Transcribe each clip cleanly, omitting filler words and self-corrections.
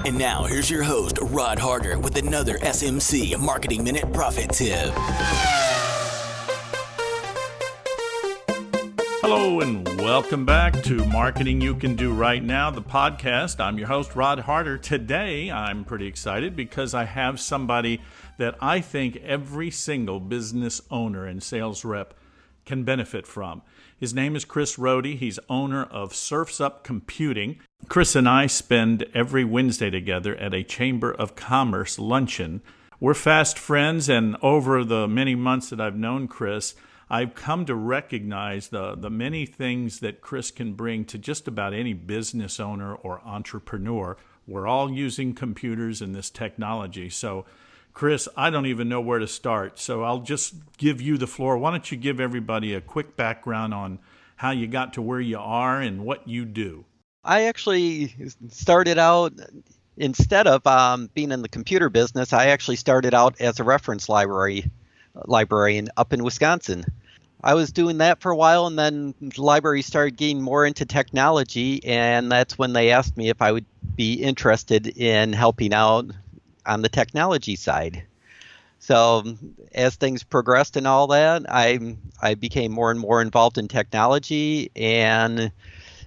And now, here's your host, Rod Harter, with another SMC Marketing Minute Profit Tip. Hello, and welcome back to Marketing You Can Do Right Now, the podcast. I'm your host, Rod Harter. Today, I'm pretty excited because I have somebody that I think every single business owner and sales rep can benefit from. His name is Chris Rohde. He's owner of Surf's Up Computing. Chris and I spend every Wednesday together at a Chamber of Commerce luncheon. We're fast friends, and over the many months that I've known Chris, I've come to recognize the many things that Chris can bring to just about any business owner or entrepreneur. We're all using computers and this technology. So, Chris, I don't even know where to start, so I'll just give you the floor. Why don't you give everybody a quick background on how you got to where you are and what you do? I actually started out, instead of being in the computer business, I actually started out as a reference librarian up in Wisconsin. I was doing that for a while, and then the library started getting more into technology, and that's when they asked me if I would be interested in helping out on the technology side. So as things progressed and all that, I became more and more involved in technology, and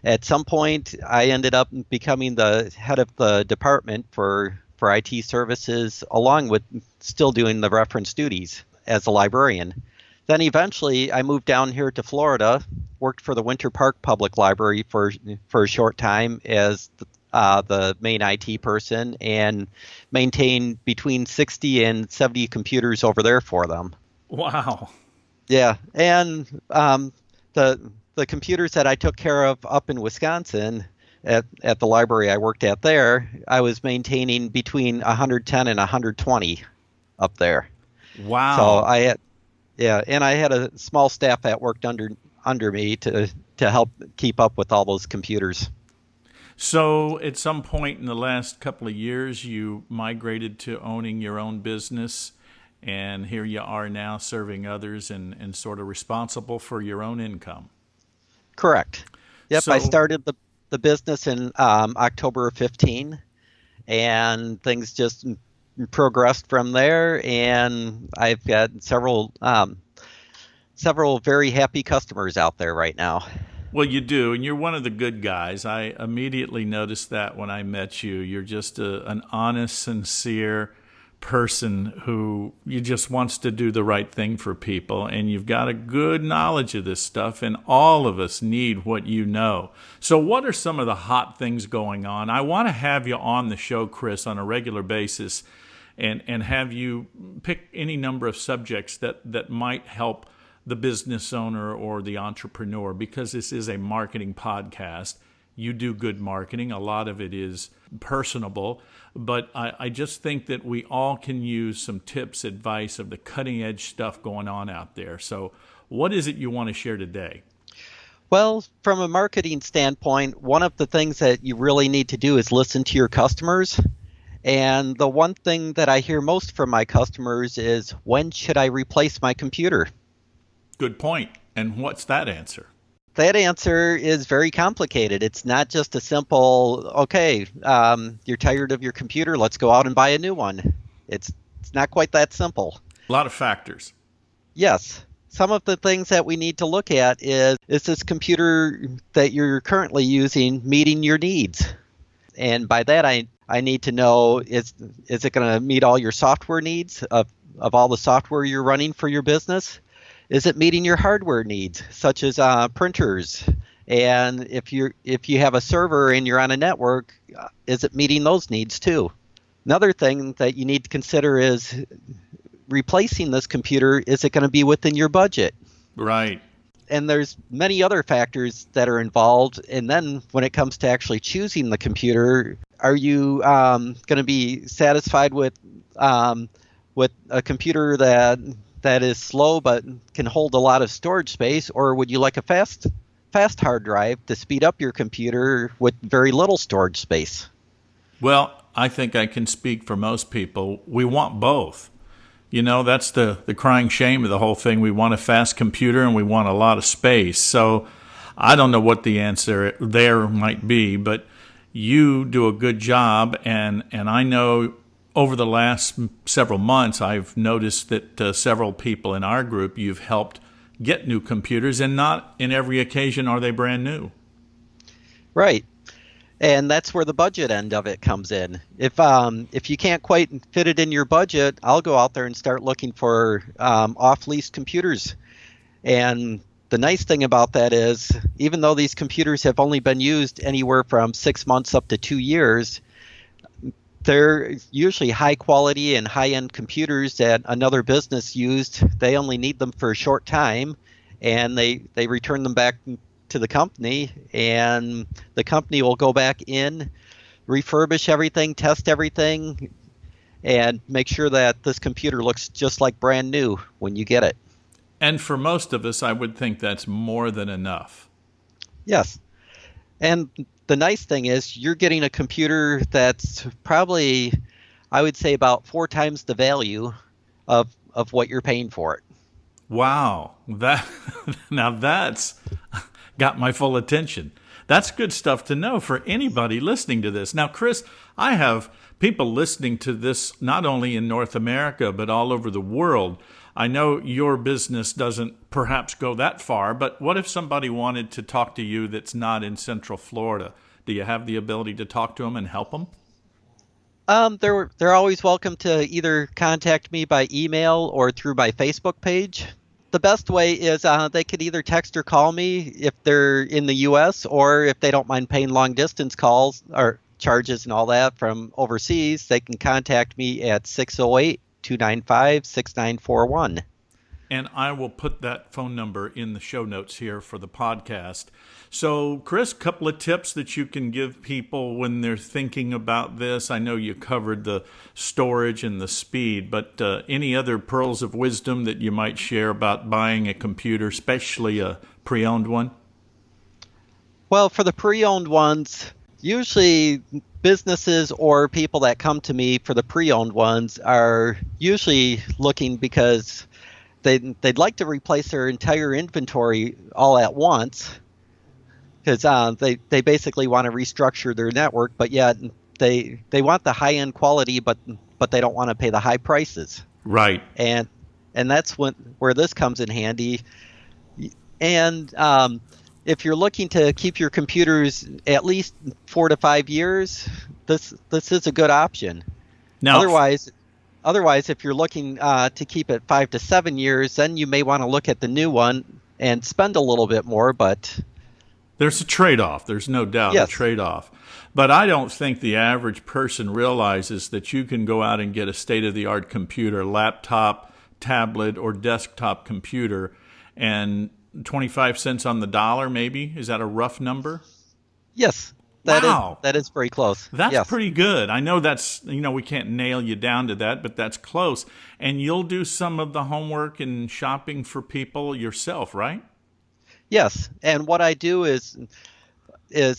at some point I ended up becoming the head of the department for IT services, along with still doing the reference duties as a librarian. Then eventually I moved down here to Florida, worked for the Winter Park Public Library for a short time as the main IT person, and maintained between 60 and 70 computers over there for them. Wow. Yeah, and the computers that I took care of up in Wisconsin at the library I worked at there, I was maintaining between 110 and 120 up there. Wow. So I had a small staff that worked under me to help keep up with all those computers. So at some point in the last couple of years, you migrated to owning your own business, and here you are now serving others and sort of responsible for your own income. Correct. Yep, So, I started the business in October of 15, and things just progressed from there, and I've got several very happy customers out there right now. well, you do, and you're one of the good guys. I immediately noticed that when I met you. You're just an honest, sincere person who you just wants to do the right thing for people, and you've got a good knowledge of this stuff, and all of us need what you know. So what are some of the hot things going on? I want to have you on the show, Chris, on a regular basis, and have you pick any number of subjects that might help the business owner or the entrepreneur, because this is a marketing podcast. You do good marketing. A lot of it is personable, but I just think that we all can use some tips, advice of the cutting edge stuff going on out there. So what is it you want to share today? Well, from a marketing standpoint, one of the things that you really need to do is listen to your customers. And the one thing that I hear most from my customers is, when should I replace my computer? Good point. And what's that answer? That answer is very complicated. It's not just a simple, okay, you're tired of your computer, let's go out and buy a new one. It's not quite that simple. A lot of factors. Yes. Some of the things that we need to look at is this computer that you're currently using meeting your needs? And by that, I need to know, is it going to meet all your software needs of all the software you're running for your business? Is it meeting your hardware needs, such as printers? And if you have a server and you're on a network, is it meeting those needs too? Another thing that you need to consider is replacing this computer. Is it going to be within your budget? Right. And there's many other factors that are involved. And then when it comes to actually choosing the computer, are you going to be satisfied with a computer that is slow but can hold a lot of storage space, or would you like a fast hard drive to speed up your computer with very little storage space? Well, I think I can speak for most people. We want both. You know, that's the crying shame of the whole thing. We want a fast computer and we want a lot of space. So I don't know what the answer there might be, but you do a good job, and I know over the last several months I've noticed that several people in our group you've helped get new computers, and not in every occasion are they brand new. Right. And that's where the budget end of it comes in. If you can't quite fit it in your budget, I'll go out there and start looking for off-lease computers. And the nice thing about that is, even though these computers have only been used anywhere from 6 months up to 2 years, they're usually high quality and high-end computers that another business used. They only need them for a short time, and they return them back to the company, and the company will go back in, refurbish everything, test everything, and make sure that this computer looks just like brand new when you get it. And for most of us, I would think that's more than enough. Yes. And the nice thing is you're getting a computer that's probably, I would say, about 4 times the value of what you're paying for it. Wow. Now that's got my full attention. That's good stuff to know for anybody listening to this. Now, Chris, I have people listening to this not only in North America, but all over the world. I know your business doesn't perhaps go that far, but what if somebody wanted to talk to you that's not in Central Florida? Do you have the ability to talk to them and help them? They're always welcome to either contact me by email or through my Facebook page. The best way is they could either text or call me if they're in the U.S., or if they don't mind paying long distance calls or charges and all that from overseas, they can contact me at 608-295-6941. And I will put that phone number in the show notes here for the podcast. So, Chris, a couple of tips that you can give people when they're thinking about this. I know you covered the storage and the speed, but any other pearls of wisdom that you might share about buying a computer, especially a pre-owned one? Well, for the pre-owned ones, usually businesses or people that come to me for the pre-owned ones are usually looking because they'd like to replace their entire inventory all at once, because they basically want to restructure their network, but yet they want the high-end quality, but they don't want to pay the high prices. Right. And that's where this comes in handy. And if you're looking to keep your computers at least 4 to 5 years, this is a good option. Now, Otherwise, if you're looking to keep it 5 to 7 years, then you may want to look at the new one and spend a little bit more, but there's a trade-off. There's no doubt. Yes. A trade-off. But I don't think the average person realizes that you can go out and get a state-of-the-art computer, laptop, tablet, or desktop computer, and 25 cents on the dollar, maybe? Is that a rough number? Yes. Wow. That is very close. That's yes. pretty good. I know that's, we can't nail you down to that, but that's close. And you'll do some of the homework and shopping for people yourself, right? Yes. And what I do is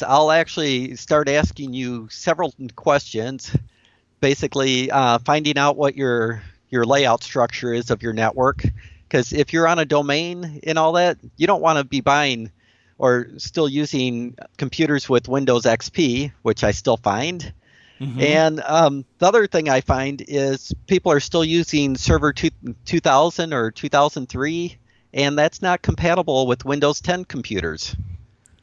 I'll actually start asking you several questions, basically finding out what your layout structure is of your network. Because if you're on a domain and all that, you don't want to be buying or still using computers with Windows XP, which I still find. Mm-hmm. And the other thing I find is people are still using Server 2000 or 2003, and that's not compatible with Windows 10 computers.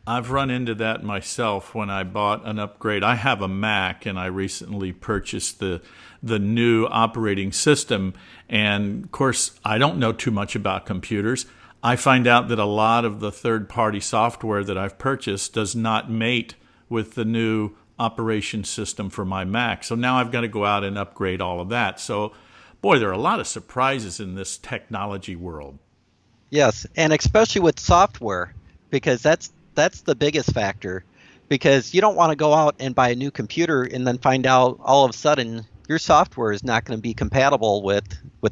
I've run into that myself when I bought an upgrade. I have a Mac, and I recently purchased the new operating system. And, of course, I don't know too much about computers. I find out that a lot of the third-party software that I've purchased does not mate with the new operation system for my Mac. So now I've got to go out and upgrade all of that. So, boy, there are a lot of surprises in this technology world. Yes, and especially with software, because that's the biggest factor. Because you don't want to go out and buy a new computer and then find out all of a sudden your software is not going to be compatible with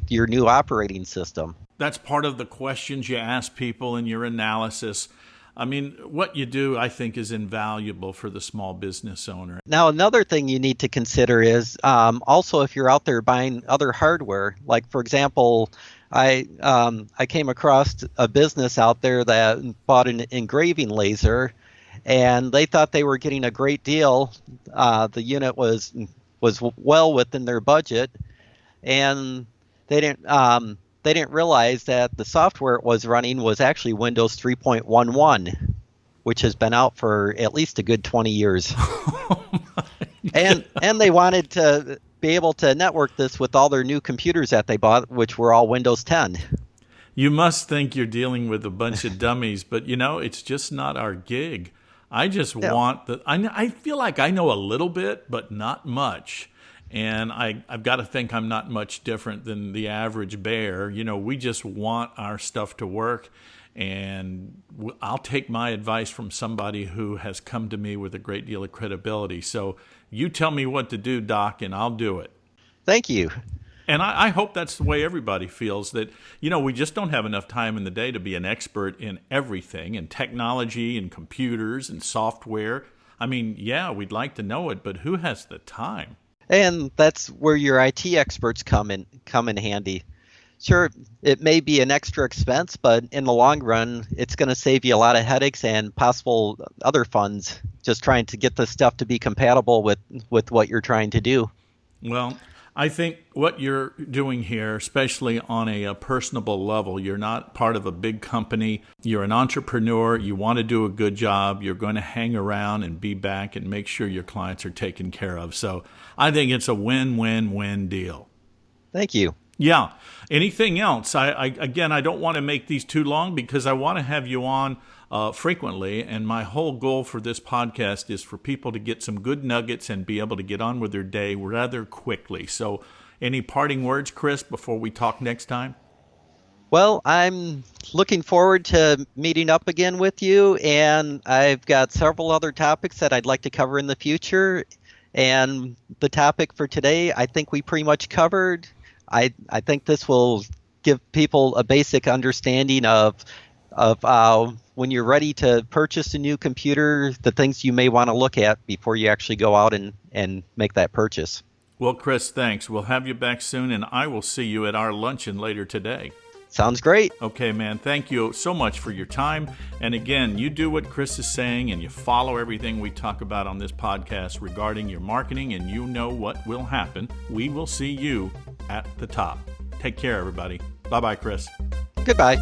your new operating system. That's part of the questions you ask people in your analysis. I mean, what you do, I think, is invaluable for the small business owner. Now, another thing you need to consider is also if you're out there buying other hardware, like, for example, I came across a business out there that bought an engraving laser, and they thought they were getting a great deal. The unit was well within their budget, and they didn't realize that the software it was running was actually Windows 3.11, which has been out for at least a good 20 years. And they wanted to be able to network this with all their new computers that they bought, which were all Windows 10. You must think you're dealing with a bunch of dummies, but it's just not our gig. I just want I feel like I know a little bit, but not much. And I've got to think I'm not much different than the average bear. We just want our stuff to work. And I'll take my advice from somebody who has come to me with a great deal of credibility. So you tell me what to do, Doc, and I'll do it. Thank you. And I hope that's the way everybody feels, that, we just don't have enough time in the day to be an expert in everything, in technology and computers and software. I mean, yeah, we'd like to know it, but who has the time? And that's where your IT experts come in handy. Sure, it may be an extra expense, but in the long run, it's going to save you a lot of headaches and possible other funds just trying to get the stuff to be compatible with what you're trying to do. Well, I think what you're doing here, especially on a personable level, you're not part of a big company. You're an entrepreneur. You want to do a good job. You're going to hang around and be back and make sure your clients are taken care of. So I think it's a win-win-win deal. Thank you. Yeah. Anything else? I don't want to make these too long because I want to have you on frequently. And my whole goal for this podcast is for people to get some good nuggets and be able to get on with their day rather quickly. So any parting words, Chris, before we talk next time? Well, I'm looking forward to meeting up again with you. And I've got several other topics that I'd like to cover in the future. And the topic for today, I think we pretty much covered. I think this will give people a basic understanding of when you're ready to purchase a new computer, the things you may want to look at before you actually go out and make that purchase. Well, Chris, thanks. We'll have you back soon, and I will see you at our luncheon later today. Sounds great. Okay, man. Thank you so much for your time. And again, you do what Chris is saying, and you follow everything we talk about on this podcast regarding your marketing, and you know what will happen. We will see you at the top. Take care, everybody. Bye-bye, Chris. Goodbye.